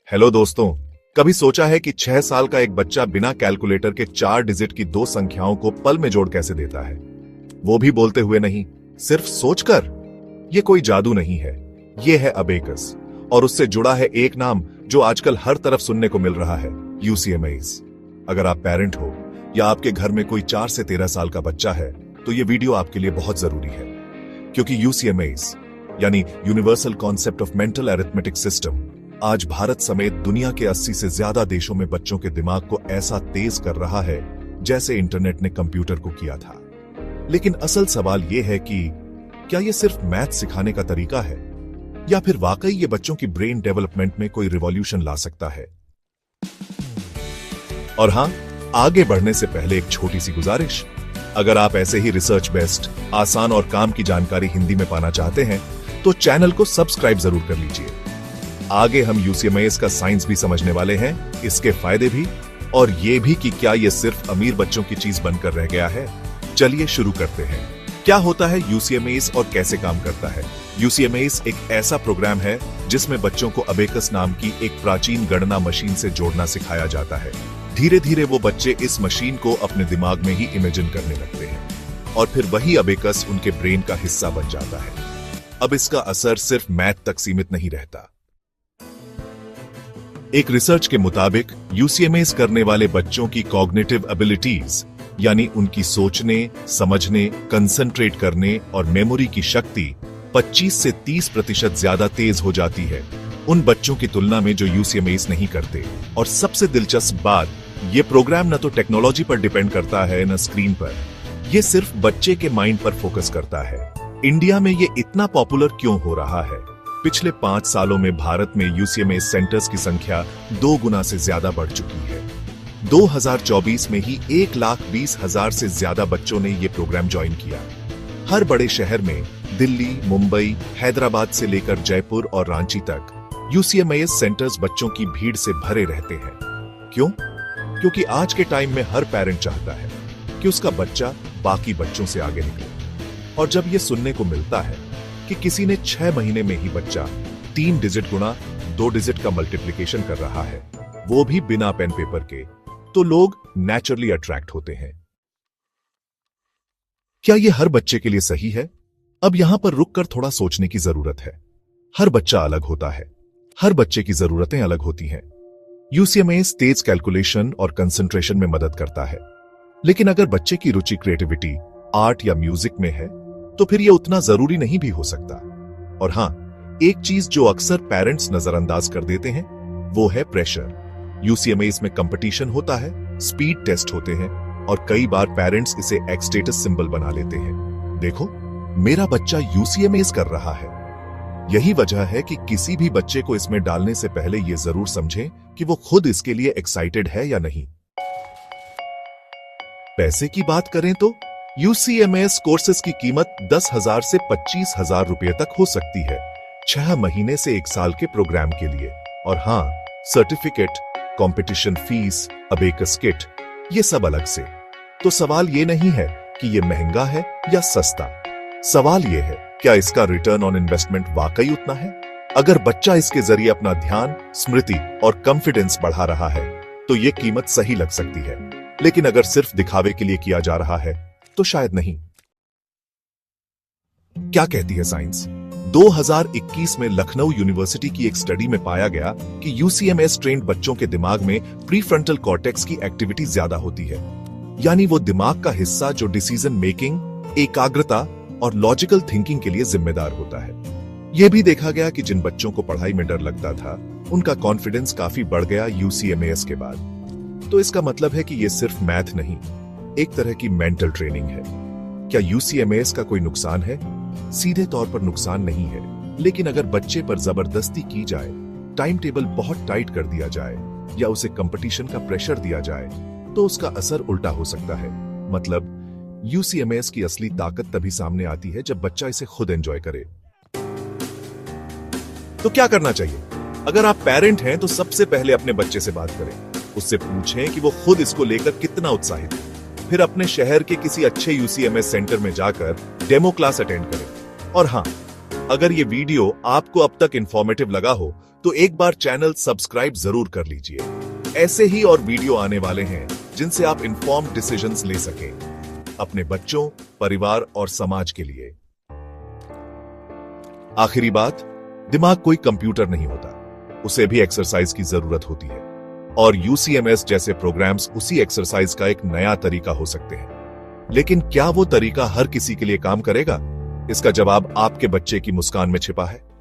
Hello दोस्तों, कभी सोचा है कि 6 साल का एक बच्चा बिना कैलकुलेटर के 4 डिजिट की 2 संख्याओं को पल में जोड़ कैसे देता है? वो भी बोलते हुए नहीं, सिर्फ सोचकर। ये कोई जादू नहीं है, ये है अबेकस, और उससे जुड़ा है एक नाम जो आजकल हर तरफ सुनने को मिल रहा है, यूसीएमएस। अगर आप पेरेंट हो या आपके घर में कोई 4 से 13 साल का बच्चा है तो ये वीडियो आपके लिए बहुत जरूरी है, क्योंकि यूसीएमएस यानी universal concept of mental arithmetic system आज भारत समेत दुनिया के 80 से ज्यादा देशों में बच्चों के दिमाग को ऐसा तेज कर रहा है जैसे इंटरनेट ने कंप्यूटर को किया था। लेकिन असल सवाल यह है कि क्या यह सिर्फ मैथ सिखाने का तरीका है या फिर वाकई ये बच्चों की ब्रेन डेवलपमेंट में कोई रिवॉल्यूशन ला सकता है? और हां, आगे बढ़ने से पहले एक छोटी सी गुजारिश। अगर आप ऐसे ही रिसर्च बेस्ड, आसान और काम की जानकारी हिंदी में पाना चाहते हैं तो चैनल को सब्सक्राइब जरूर कर लीजिए। आगे हम यूसीएमएस का साइंस भी समझने वाले हैं, इसके फायदे भी, और ये भी कि क्या ये सिर्फ अमीर बच्चों की चीज बनकर रह गया है। चलिए शुरू करते हैं। क्या होता है यूसीएमएस और कैसे काम करता है? यूसीएमएस एक ऐसा प्रोग्राम है जिसमें बच्चों को अबेकस नाम की एक प्राचीन गणना मशीन से जोड़ना सिखाया जाता है। धीरे धीरे वो बच्चे इस मशीन को अपने दिमाग में ही इमेजिन करने लगते हैं और फिर वही अबेकस उनके ब्रेन का हिस्सा बन जाता है। अब इसका असर सिर्फ मैथ तक सीमित नहीं रहता। एक रिसर्च के मुताबिक यूसीएमएस करने वाले बच्चों की कॉग्निटिव एबिलिटीज यानी उनकी सोचने, समझने, कंसंट्रेट करने और मेमोरी की शक्ति 25 से 30% ज्यादा तेज हो जाती है उन बच्चों की तुलना में जो यूसीएमएस नहीं करते। और सबसे दिलचस्प बात, ये प्रोग्राम न तो टेक्नोलॉजी पर डिपेंड करता है न स्क्रीन पर, यह सिर्फ बच्चे के माइंड पर फोकस करता है। इंडिया में ये इतना पॉपुलर क्यों हो रहा है? पिछले 5 सालों में भारत में यूसीएमएस सेंटर्स की संख्या 2 गुना से ज्यादा बढ़ चुकी है। 2024 में ही 1,20,000 से ज्यादा बच्चों ने ये प्रोग्राम ज्वाइन किया। हर बड़े शहर में, दिल्ली, मुंबई, हैदराबाद से लेकर जयपुर और रांची तक यूसीएमएस सेंटर्स बच्चों की भीड़ से भरे रहते हैं। क्यों? क्योंकि आज के टाइम में हर पेरेंट चाहता है कि उसका बच्चा बाकी बच्चों से आगे निकले। और जब यह सुनने को मिलता है कि किसी ने 6 महीने में ही बच्चा 3 डिजिट गुणा 2 डिजिट का मल्टीप्लिकेशन कर रहा है, वो भी बिना पेन पेपर के, तो लोग नेचुरली अट्रैक्ट होते हैं। क्या यह हर बच्चे के लिए सही है? अब यहां पर रुककर थोड़ा सोचने की जरूरत है। हर बच्चा अलग होता है, हर बच्चे की जरूरतें अलग होती हैं। यूसीएमएस तेज कैलकुलेशन और कंसंट्रेशन में मदद करता है, लेकिन अगर बच्चे की रुचि क्रिएटिविटी, आर्ट या म्यूजिक में है तो फिर यह उतना जरूरी नहीं भी हो सकता। और हां, एक चीज जो अक्सर पेरेंट्स नजरअंदाज कर देते हैं वो है प्रेशर। यूसीएमएस में कंपटीशन होता है, स्पीड टेस्ट होते हैं और कई बार पेरेंट्स इसे एक स्टेटस सिंबल बना लेते हैं। देखो, मेरा बच्चा यूसीएमएस कर रहा है। यही वजह है कि किसी भी बच्चे को इसमें डालने से पहले यह जरूर समझें कि वो खुद इसके लिए एक्साइटेड है या नहीं। पैसे की बात करें तो यूसीएमएस कोर्सेज की कीमत 10,000 से 25,000 रुपए तक हो सकती है 6 महीने से 1 साल के प्रोग्राम के लिए। और हां, certificate, competition fees, abacus kit, ये सब अलग से। तो सवाल ये नहीं है कि ये महंगा है या सस्ता, सवाल ये है क्या इसका रिटर्न ऑन इन्वेस्टमेंट वाकई उतना है? अगर बच्चा इसके जरिए अपना ध्यान, स्मृति और कॉन्फिडेंस बढ़ा रहा है तो ये कीमत सही लग सकती है, लेकिन अगर सिर्फ दिखावे के लिए किया जा रहा है तो शायद नहीं। क्या कहती है साइंस? 2021 में लखनऊ यूनिवर्सिटी की एक स्टडी में पाया गया कि यूसीएमएस ट्रेन्ड बच्चों के दिमाग में प्रीफ्रंटल कॉर्टेक्स की एक्टिविटी ज्यादा होती है, यानी वो दिमाग का हिस्सा जो डिसीजन मेकिंग, एकाग्रता और लॉजिकल थिंकिंग के लिए जिम्मेदार होता है। यह भी देखा गया कि जिन बच्चों को पढ़ाई में डर लगता था उनका कॉन्फिडेंस काफी बढ़ गया यूसीएमएस के बाद। तो इसका मतलब है कि यह सिर्फ मैथ नहीं, एक तरह की मेंटल ट्रेनिंग है। क्या यूसीएमएस का कोई नुकसान है? सीधे तौर पर नुकसान नहीं है, लेकिन अगर बच्चे पर जबरदस्ती की जाए, टाइम टेबल बहुत टाइट कर दिया जाए या उसे कंपटीशन का प्रेशर दिया जाए तो उसका असर उल्टा हो सकता है। मतलब यूसीएमएस की असली ताकत तभी सामने आती है जब बच्चा इसे खुद एंजॉय करे। तो क्या करना चाहिए? अगर आप पेरेंट हैं तो सबसे पहले अपने बच्चे से बात करें, उससे पूछें कि वो खुद इसको लेकर कितना उत्साहित है। फिर अपने शहर के किसी अच्छे यूसीएमएस सेंटर में जाकर डेमो क्लास अटेंड करें। और हां, अगर ये वीडियो आपको अब तक इंफॉर्मेटिव लगा हो तो एक बार चैनल सब्सक्राइब जरूर कर लीजिए। ऐसे ही और वीडियो आने वाले हैं जिनसे आप इन्फॉर्म्ड डिसीजंस ले सकें अपने बच्चों, परिवार और समाज के लिए। आखिरी बात, दिमाग कोई कंप्यूटर नहीं होता, उसे भी एक्सरसाइज की जरूरत होती है और यूसीएमएस जैसे प्रोग्राम्स उसी एक्सरसाइज का एक नया तरीका हो सकते हैं। लेकिन क्या वो तरीका हर किसी के लिए काम करेगा? इसका जवाब आपके बच्चे की मुस्कान में छिपा है।